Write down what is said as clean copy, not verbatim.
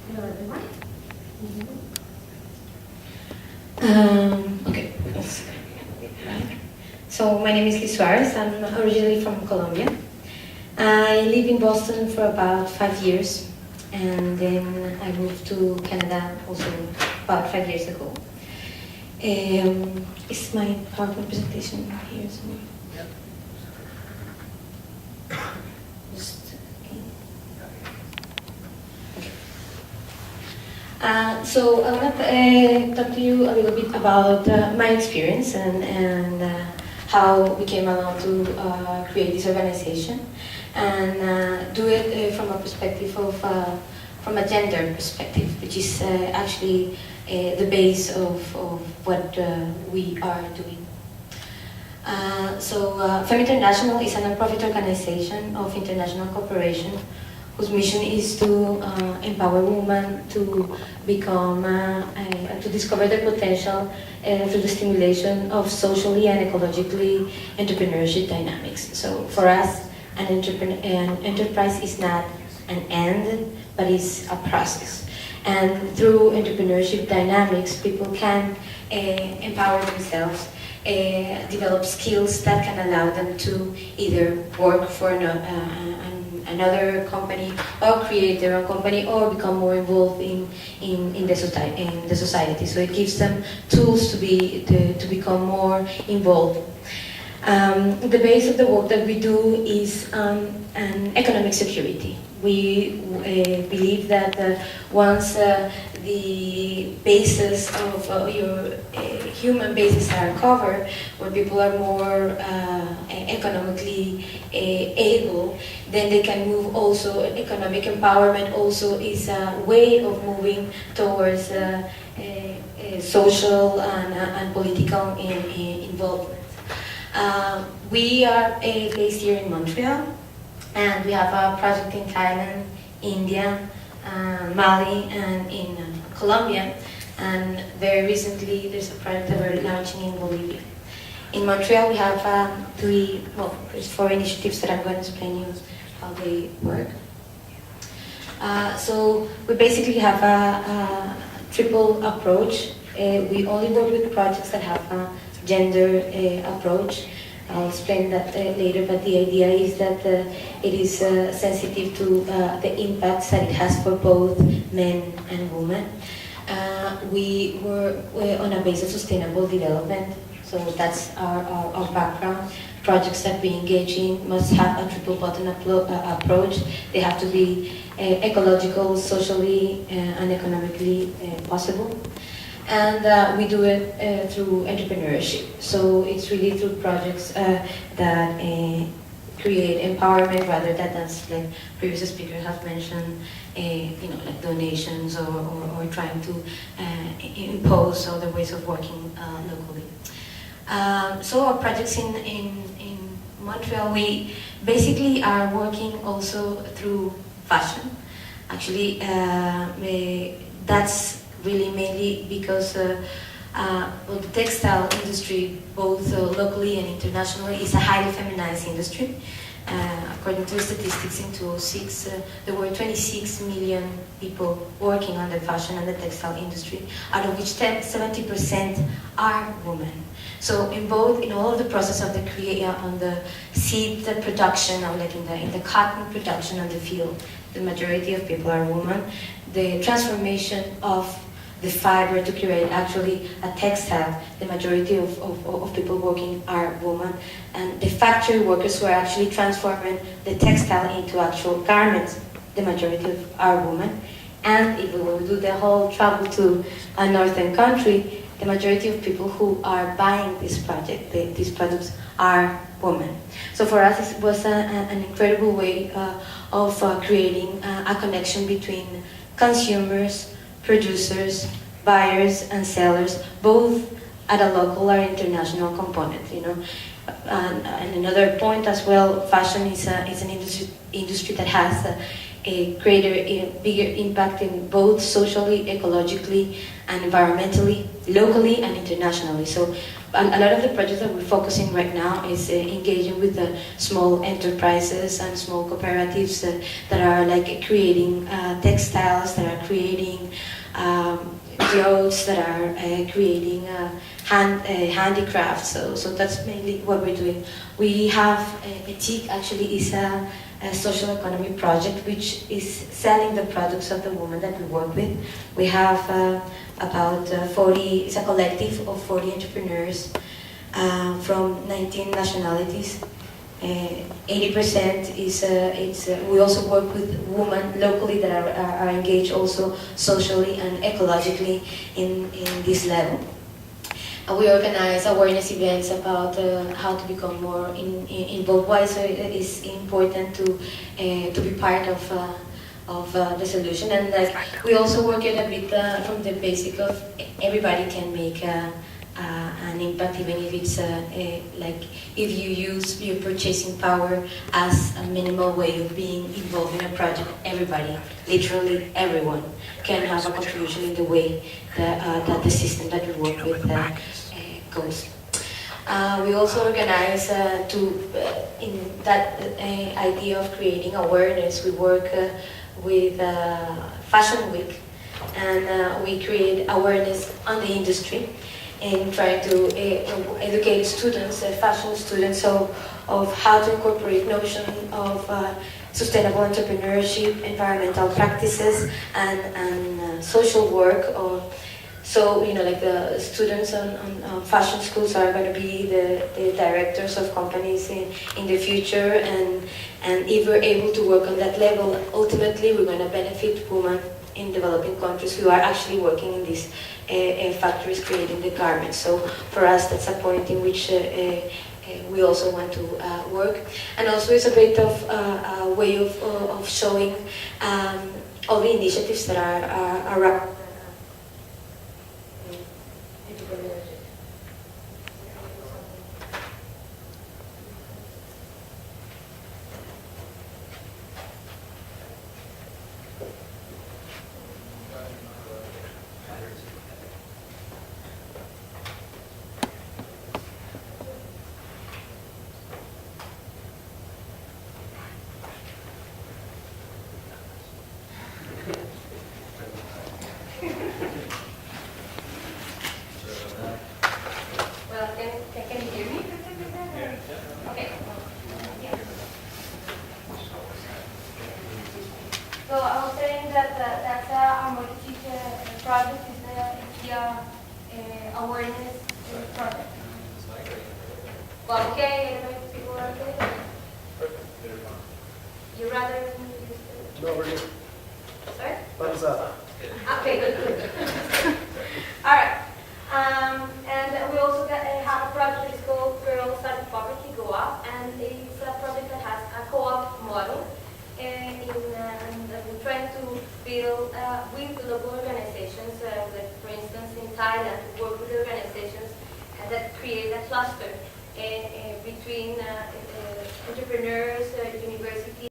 Hello everyone. Okay. So my name is Lis Suarez. I'm originally from Colombia. I live in Boston for about 5 years, and then I moved to Canada also about 5 years ago. Is my PowerPoint presentation here somewhere? Yep. Just, okay. So I want to talk to you a little bit about my experience and how we came along to create this organization, and do it from a perspective of from a gender perspective, which is actually the base of what we are doing. FEM International is a non-profit organization of international cooperation whose mission is to empower women to become, to discover their potential through the stimulation of socially and ecologically entrepreneurship dynamics. So for us, an enterprise is not an end, but is a process. And through entrepreneurship dynamics, people can empower themselves, develop skills that can allow them to either work for another company, or create their own company, or become more involved in the society. So it gives them tools to become more involved. The base of the work that we do is an economic security. We believe that once the basis of your human bases are covered, where people are more economically able, then they can move also. Economic empowerment also is a way of moving towards social and political involvement. We are based here in Montreal, and we have a project in Thailand, India, Mali, and in Colombia. And very recently, there's a project that we're launching in Bolivia. In Montreal, we have there's 4 initiatives that I'm going to explain you how they work. So we basically have a triple approach. We only work with projects that have a gender approach. I'll explain that later, but the idea is that it is sensitive to the impacts that it has for both men and women. We work on a base of sustainable development, so that's our background. Projects that we engage in must have a triple button approach. They have to be ecological, socially, and economically possible. And we do it through entrepreneurship. So it's really through projects that create empowerment rather than, as like previous speakers have mentioned, like donations or trying to impose other ways of working locally. So our projects in Montreal, we basically are working also through fashion. Actually, that's really mainly because the textile industry, both locally and internationally, is a highly feminized industry. According to statistics in 2006, there were 26 million people working on the fashion and the textile industry, out of which 70% are women. So in all of the process of on the seed production, or like in the cotton production on the field, the majority of people are women. The transformation of the fiber to create actually a textile, the majority of people working are women. And the factory workers who are actually transforming the textile into actual garments, the majority are women. And if we will do the whole travel to a northern country, the majority of people who are buying these products are women. So for us, it was an incredible way of creating a connection between consumers, producers, buyers, and sellers, both at a local or international component. And another point as well, fashion is an industry that has a greater, bigger impact in both socially, ecologically, and environmentally, locally and internationally. So a lot of the projects that we're focusing right now is engaging with the small enterprises and small cooperatives that are like creating textiles, that are creating clothes, that are creating handicrafts. So that's mainly what we're doing. We have ETIC actually is a social economy project which is selling the products of the women that we work with. We have about 40, it's a collective of 40 entrepreneurs from 19 nationalities. 80% is we also work with women locally that are engaged also socially and ecologically in this level. We organize awareness events about how to become more involved. Why so it is important to be part of the solution, and like we also work it a bit from the basic of everybody can make an impact, even if it's like if you use your purchasing power as a minimal way of being involved in a project. Everybody, literally everyone, can have a contribution in the way that the system that we work with goes. We also organize in that idea of creating awareness. We work with Fashion Week, and we create awareness on the industry and try to educate students, fashion students, of how to incorporate notion of sustainable entrepreneurship, environmental practices, and social work. So, you know, like the students on fashion schools are going to be the directors of companies in the future, and if we're able to work on that level, ultimately we're going to benefit women in developing countries who are actually working in these factories creating the garments. So for us, that's a point in which we also want to work. And also it's a bit of a way of showing all the initiatives that are around. Can you hear me? Okay. Yeah. So I was saying that that's our multi-teach project is the awareness project. Well, okay, people are okay. You rather use No, we're good. Sorry? Thumbs up. Okay, good. All right. And we also have a project that's called Girls Out of Poverty Go Up, and it's a project that has a co-op model. And we're trying to build with local organizations, like for instance in Thailand, work with organizations that create a cluster between entrepreneurs, universities,